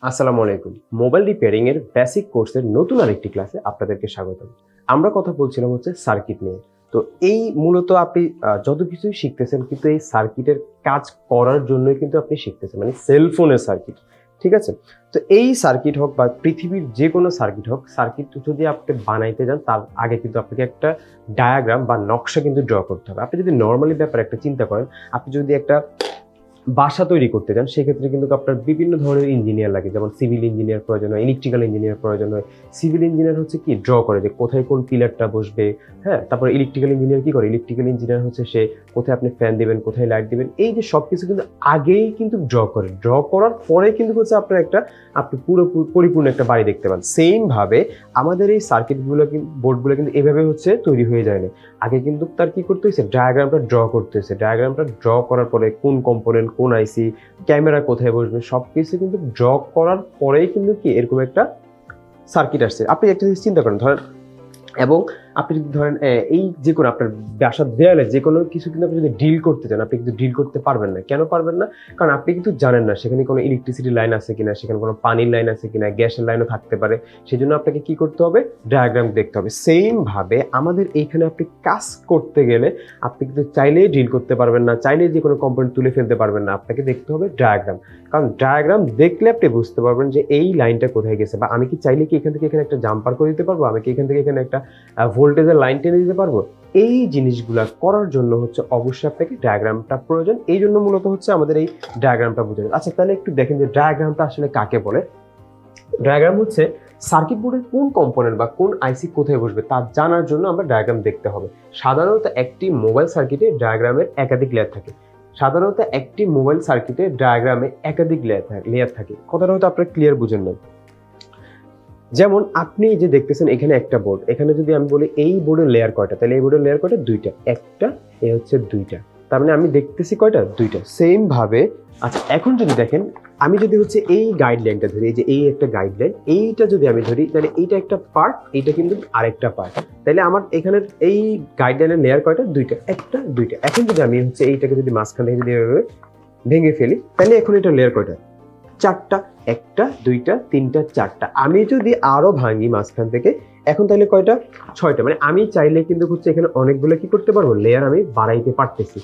আসসালামু আলাইকুম। Mobile repairing এর বেসিক কোর্সের নতুন আরেকটি ক্লাসে আপনাদেরকে স্বাগতম। আমরা কথা বলছিলাম হচ্ছে সার্কিট নিয়ে। তো এই মূলত আপনি যত কিছুই শিখতেছেন কিন্তু এই সার্কিটের কাজ করার জন্যই কিন্তু আপনি শিখতেছেন। মানে সেল ফোনের সার্কিট। ঠিক আছে? তো এই সার্কিট হোক বা পৃথিবীর যেকোনো সার্কিট হোক, সার্কিট যদি আপনি বানাইতে যান তার আগে কিন্তু আপনাকে একটা ডায়াগ্রাম বা নকশা কিন্তু ড্র করতে হবে। আপনি যদি নরমালি ব্যাপার একটা চিন্তা করেন, আপনি যদি একটা বাসা তৈরি করতে যান সেক্ষেত্রে কিন্তু আপনার বিভিন্ন ধরনের ইঞ্জিনিয়ার লাগে, যেমন সিভিল ইঞ্জিনিয়ার প্রয়োজন হয়, ইলেকট্রিক্যাল ইঞ্জিনিয়ার প্রয়োজন হয়। সিভিল ইঞ্জিনিয়ার হচ্ছে কি ড্র করে যে কোথায় কোন পিলারটা বসবে, হ্যাঁ। তারপর ইলেকট্রিক্যাল ইঞ্জিনিয়ার কি করে, ইলেকট্রিক্যাল ইঞ্জিনিয়ার হচ্ছে সে কোথায় আপনি ফ্যান দিবেন, কোথায় লাইট দিবেন, এই যে সবকিছু কিন্তু আগেই কিন্তু ড্র করে, ড্র করার পরে কিন্তু হচ্ছে আপনার আপনি পুরো পরিপূর্ণ একটা বাড়ি দেখতে পান। সেম ভাবে আমাদের এই সার্কিটগুলো কিন্তু বোর্ডগুলো কিন্তু এভাবে হচ্ছে তৈরি হয়ে যায় না। আগে কিন্তু তার কি করতে হয়েছে, ডায়াগ্রামটা ড্র করতে হয়েছে। ডায়াগ্রামটা ড্র করার পরে কোন কম্পোনেন্ট, কোন আইসি, ক্যামেরা কোথায় বসবে, সবকিছু কিন্তু ড্র করার পরেই কিন্তু কি এরকম একটা সার্কিট আসছে। আপনি একটা জিনিস চিন্তা করেন, ধরেন, এবং আপনি যদি ধরেন এই যে কোনো আপনার বাসার দেয়ালে যে কোনো কিছু কিন্তু আপনি যদি ডিল করতে চান, আপনি কিন্তু ডিল করতে পারবেন না। কেন পারবেন না? কারণ আপনি কিন্তু জানেন না সেখানে কোনো ইলেকট্রিসিটি লাইন আছে কিনা, সেখানে কোনো পানির লাইন আছে কিনা, গ্যাসের লাইনও থাকতে পারে। সেই জন্য আপনাকে কি করতে হবে, ডায়াগ্রাম দেখতে হবে। সেম ভাবে আমাদের এইখানে আপনি কাজ করতে গেলে আপনি কিন্তু চাইলেই ডিল করতে পারবেন না, চাইলেই যে কোনো কম্পোনেন্ট তুলে ফেলতে পারবেন না। আপনাকে দেখতে হবে ডায়াগ্রাম, কারণ ডায়াগ্রাম দেখলে আপনি বুঝতে পারবেন যে এই লাইনটা কোথায় গেছে, বা আমি কি চাইলে কি এখান থেকে এখানে একটা জাম্পার করে দিতে পারবো, আমি কি এখান থেকে এখানে একটা ভোল্টেজের লাইন টেনে দিতে পারবো। এই জিনিসগুলা করার জন্য হচ্ছে অবশ্যই আপনাকে ডায়াগ্রামটা প্রয়োজন। এই জন্য মূলত হচ্ছে আমাদের এই ডায়াগ্রামটা বোঝানো। আচ্ছা, তাহলে একটু দেখেন যে ডায়াগ্রামটা আসলে কাকে বলে। ডায়াগ্রাম হচ্ছে সার্কিট বোর্ডের কোন কম্পোনেন্ট বা কোন আইসি কোথায় বসবে তা জানার জন্য আমরা ডায়াগ্রাম দেখতে হবে। সাধারণত একটি মোবাইল সার্কিটে ডায়াগ্রামের একাধিক লেয়ার থাকে। সাধারণত একটি মোবাইল সার্কিটে ডায়াগ্রামে একাধিক লেয়ার থাকে। কথাটা হয়তো আপনারা ক্লিয়ার বুঝেন না। যেমন আপনি যে দেখতেছেন এখানে একটা বোর্ড, এখানে যদি আমি বলি এই বোর্ডের লেয়ার কয়টা, তাহলে এই বোর্ডের লেয়ার কয়টা, দুইটা। একটা, এ হচ্ছে দুইটা, তার মানে আমি দেখতেছি কয়টা, দুইটা। সেম ভাবে আচ্ছা, এখন যদি দেখেন আমি যদি হচ্ছে এই গাইডলাইনটা ধরি, এই যে এই একটা গাইডলাইন, এইটা যদি আমি ধরি তাহলে এইটা একটা পার্ট, এইটা কিন্তু আরেকটা পার্ট। তাহলে আমার এখানে এই গাইডলাইনের লেয়ার কয়টা, দুইটা। একটা, দুইটা। এখন যদি আমি হচ্ছে এইটাকে যদি মাঝখান থেকে যদি ভেঙে ফেলি তাহলে এখন এটা লেয়ার কয়টা, চারটা। একটা, দুইটা, তিনটা, চারটা। আমি যদি আরো ভাঙি মাঝখান থেকে, এখন তাহলে কয়টা, ছয়টা। মানে আমি চাইলে কিন্তু হচ্ছে এখানে অনেকগুলো কি করতে পারবো, লেয়ার আমি বাড়াইতে পারতেছি।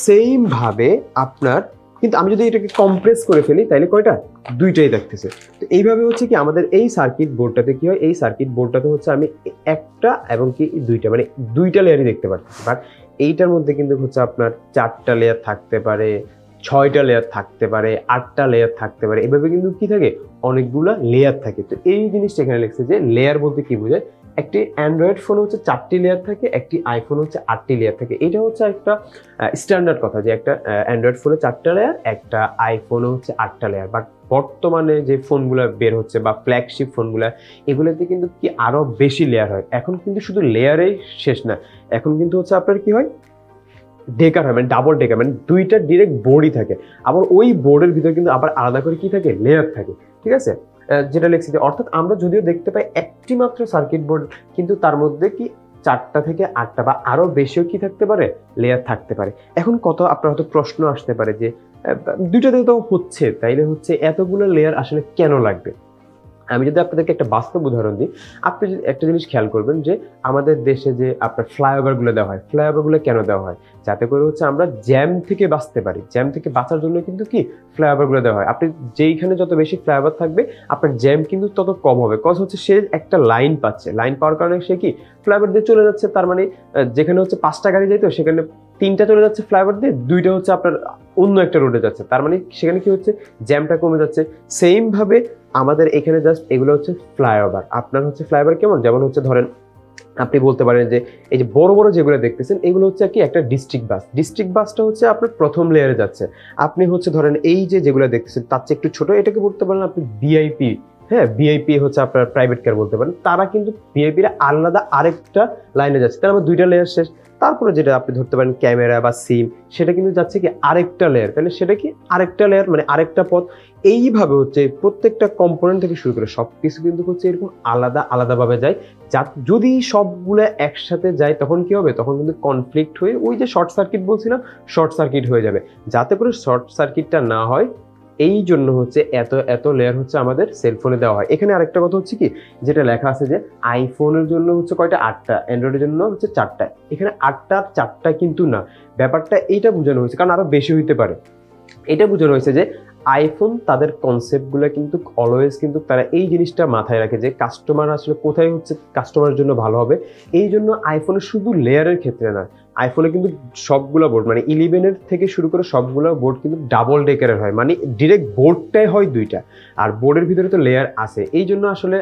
সেম ভাবে আপনার কিন্তু আমি যদি এটাকে কম্প্রেস করে ফেলি তাহলে কয়টা, দুইটাই দেখতেছে। তো এইভাবে হচ্ছে কি আমাদের এই সার্কিট বোর্ডটাতে কি হয়, এই সার্কিট বোর্ডটাতে হচ্ছে আমি একটা এবং কি দুইটা, মানে দুইটা লেয়ারই দেখতে পাচ্ছি। বাট এইটার মধ্যে কিন্তু হচ্ছে আপনার চারটা লেয়ার থাকতে পারে, ছয়টা লেয়ার থাকতে পারে, আটটা লেয়ার থাকতে পারে। এভাবে কিন্তু কি থাকে, অনেকগুলা লেয়ার থাকে। তো এই জিনিসটা এখানে লিখছে যে লেয়ার বলতে কি বোঝায়। একটি অ্যান্ড্রয়েড ফোন হচ্ছে 4টি লেয়ার থাকে, একটি আইফোন হচ্ছে 8টি লেয়ার থাকে। এটা হচ্ছে একটা স্ট্যান্ডার্ড কথা যে একটা অ্যান্ড্রয়েড ফোনে 4টা লেয়ার, একটা আইফোনে হচ্ছে 8টা লেয়ার। বাট বর্তমানে যে ফোনগুলো বের হচ্ছে বা ফ্ল্যাগশিপ ফোনগুলো, এগুলোতে কিন্তু কি আরো বেশি লেয়ার হয়। এখন কিন্তু শুধু লেয়ারেই শেষ না, এখন কিন্তু হচ্ছে আপনার কি হয়, ডেকার হয়, মানে ডাবল ডেকার, মানে দুইটা ডিরেক্ট বোর্ডই থাকে। আবার ওই বোর্ডের ভিতরে কিন্তু আবার আলাদা করে কি থাকে, লেয়ার থাকে। ঠিক আছে, যেটা লিখছি যে অর্থাৎ আমরা যদিও দেখতে পাই একটি মাত্র সার্কিট বোর্ড, কিন্তু তার মধ্যে কি 4টা থেকে 8টা বা আরো বেশিও কি থাকতে পারে, লেয়ার থাকতে পারে। এখন কত আপনার হয়তো প্রশ্ন আসতে পারে যে দুইটাতে তো হচ্ছে, তাইলে হচ্ছে এতগুলো লেয়ার আসলে কেন লাগবে। আমি যদি আপনাদেরকে একটা বাস্তব উদাহরণ দিই, আপনি যদি একটা জিনিস খেয়াল করবেন যে আমাদের দেশে যে আপনার ফ্লাইওভারগুলো দেওয়া হয়, ফ্লাইওভারগুলো কেন দেওয়া হয়, যাতে করে হচ্ছে আমরা জ্যাম থেকে বাঁচতে পারি। জ্যাম থেকে বাঁচার জন্য কিন্তু কি ফ্লাইওভারগুলো দেওয়া হয়। আপনি যেইখানে যত বেশি ফ্লাইওভার থাকবে আপনার জ্যাম কিন্তু তত কম হবে। কজ হচ্ছে সে একটা লাইন পাচ্ছে, লাইন পাওয়ার কারণে সে কি ফ্লাইওভার দিয়ে চলে যাচ্ছে। তার মানে যেখানে হচ্ছে 5টা গাড়ি যাইতো সেখানে 3টা চলে যাচ্ছে ফ্লাইওভার দিয়ে, 2টা হচ্ছে আপনার অন্য একটা রোডে যাচ্ছে। তার মানে সেখানে কি হচ্ছে, জ্যামটা কমে যাচ্ছে। সেম ভাবে আমাদের এখানে জাস্ট এগুলো হচ্ছে ফ্লাইওভার। আপনার হচ্ছে ফ্লাইওভার কেমন, যেমন হচ্ছে ধরেন আপনি বলতে পারেন যে এই যে বড় বড় যেগুলো দেখতেছেন এগুলো হচ্ছে কি একটা ডিস্ট্রিক্ট বাস। ডিস্ট্রিক্ট বাসটা হচ্ছে আপনার প্রথম লেয়ারে যাচ্ছে। আপনি হচ্ছে ধরেন এই যে যেগুলো দেখতেছেন তার চেয়ে একটু ছোট, এটাকে বলতে পারেন আপনি ভিআইপি। হ্যাঁ, ভিআইপি হচ্ছে আপনার প্রাইভেট কার বলতে পারেন। তারা কিন্তু ভিআইপির আলাদা আরেকটা লাইনে যাচ্ছে, তার আমার 2টা লেয়ার শেষ। তারপরে যেটা আপনি ধরতে পারেন ক্যামেরা বা সিম, সেটা কিন্তু যাচ্ছে কি আরেকটা লেয়ার, তাহলে সেটা কি আরেকটা লেয়ার, মানে আরেকটা পথ। এইভাবে হচ্ছে প্রত্যেকটা কম্পোনেন্ট থেকে শুরু করে সবকিছু কিন্তু হচ্ছে এরকম আলাদা আলাদাভাবে যায়। যদি সবগুলো একসাথে যায় তখন কি হবে, তখন কিন্তু কনফ্লিক্ট হয়ে ওই যে শর্ট সার্কিট বলছিলাম, শর্ট সার্কিট হয়ে যাবে। যাতে করে শর্ট সার্কিটটা না হয় এই জন্য হচ্ছে এত এত লেয়ার হচ্ছে আমাদের সেলফোনে দেওয়া হয়। এখানে আরেকটা কথা হচ্ছে কি, যেটা লেখা আছে যে আইফোনের জন্য হচ্ছে কয়টা, 8টা, অ্যান্ড্রয়েডের জন্য হচ্ছে 4টা। এখানে 8টা 4টা কিন্তু না, ব্যাপারটা এইটা বোঝানো হয়েছে, কারণ আরো বেশি হইতে পারে। এটা বোঝানো হয়েছে যে আইফোন তাদের কনসেপ্টগুলো কিন্তু অলওয়েজ কিন্তু তারা এই জিনিসটা মাথায় রাখে যে কাস্টমার আসলে কোথায় হচ্ছে কাস্টমারের জন্য ভালো হবে। এই জন্য আইফোনে শুধু লেয়ারের ক্ষেত্রে না, আইফোনে কিন্তু সবগুলো বোর্ড মানে 11 থেকে শুরু করে সবগুলো বোর্ড কিন্তু ডাবল ডেকারের হয়, মানে ডিরেক্ট বোর্ডটাই হয় 2টা, আর বোর্ডের ভিতরে তো লেয়ার আছে। এই জন্য আসলে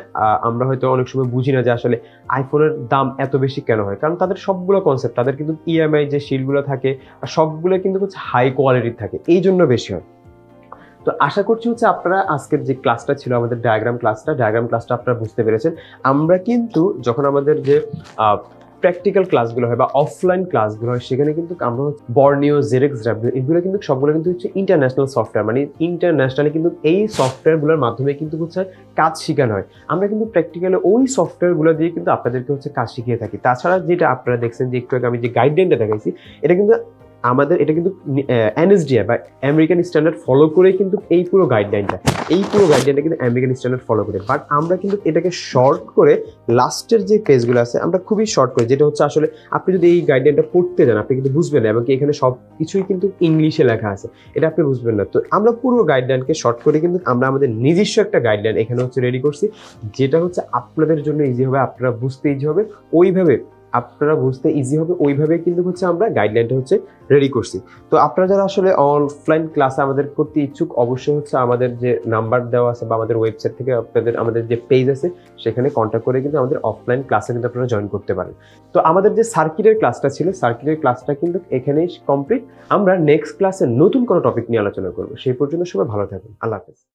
আমরা হয়তো অনেক সময় বুঝি না যে আসলে আইফোনের দাম এত বেশি কেন হয়, কারণ তাদের সবগুলো কনসেপ্ট, তাদের কিন্তু ইএমআই যে শিলগুলো থাকে সবগুলো কিন্তু হচ্ছে হাই কোয়ালিটির থাকে, এই জন্য বেশি হয়। তো আশা করছি হচ্ছে আপনারা আজকের যে ক্লাসটা ছিল আমাদের ডায়াগ্রাম ক্লাসটা আপনারা বুঝতে পেরেছেন। আমরা কিন্তু যখন আমাদের যে প্র্যাকটিক্যাল ক্লাসগুলো হয় বা অফলাইন ক্লাসগুলো হয়, সেখানে কিন্তু আমরা বর্নিও, জেরেক্স, ডাব্লিউ, এগুলো কিন্তু সবগুলো কিন্তু হচ্ছে ইন্টারন্যাশনাল সফটওয়্যার, মানে ইন্টারন্যাশনালি কিন্তু এই সফটওয়্যারগুলোর মাধ্যমে কিন্তু হচ্ছে কাজ শেখানো হয়। আমরা কিন্তু প্র্যাকটিক্যালি ওই সফটওয়্যারগুলো দিয়ে কিন্তু আপনাদেরকে হচ্ছে কাজ শিখিয়ে থাকি। তাছাড়া যেটা আপনারা দেখছেন যে একটু আগে আমি যে গাইডলাইনটা দেখাইছি, এটা কিন্তু কিন্তু এনএসডিআই বা আমেরিকান স্ট্যান্ডার্ড ফলো করে কিন্তু এই পুরো গাইডলাইনটা কিন্তু আমেরিকান স্ট্যান্ডার্ড ফলো করে, বাট আমরা কিন্তু এটাকে শর্ট করে লাস্টের যে পেজগুলো আছে আমরা খুবই শর্ট করে, যেটা হচ্ছে আসলে আপনি যদি এই গাইডলাইনটা পড়তে যান আপনি কিন্তু বুঝবেন না, এবং এখানে সব কিছুই কিন্তু ইংলিশে লেখা আছে, এটা আপনি বুঝবেন না। তো আমরা পুরো গাইডলাইনকে শর্ট করে কিন্তু আমরা আমাদের নিজস্ব একটা গাইডলাইন এখানে হচ্ছে রেডি করছি, যেটা হচ্ছে আপনাদের জন্য ইজি হবে, আপনারা বুঝতে ইজি হবে, ওইভাবে কিন্তু হচ্ছে আমরা গাইডলাইনটা হচ্ছে রেডি করছি। তো আপনারা যারা আসলে অফলাইন ক্লাসে আমাদের করতে ইচ্ছুক, অবশ্যই হচ্ছে আমাদের যে নাম্বার দেওয়া আছে বা আমাদের ওয়েবসাইট থেকে আমাদের যে পেজ আছে সেখানে কন্ট্যাক্ট করে কিন্তু আমাদের অফলাইন ক্লাসে কিন্তু আপনারা জয়েন করতে পারেন। তো আমাদের যে সার্কিটের ক্লাসটা ছিল, সার্কিটের ক্লাসটা কিন্তু এখানেই কমপ্লিট। আমরা নেক্সট ক্লাসে নতুন কোনো টপিক নিয়ে আলোচনা করবো। সেই পর্যন্ত সবাই ভালো থাকুন। আল্লাহ হাফেজ।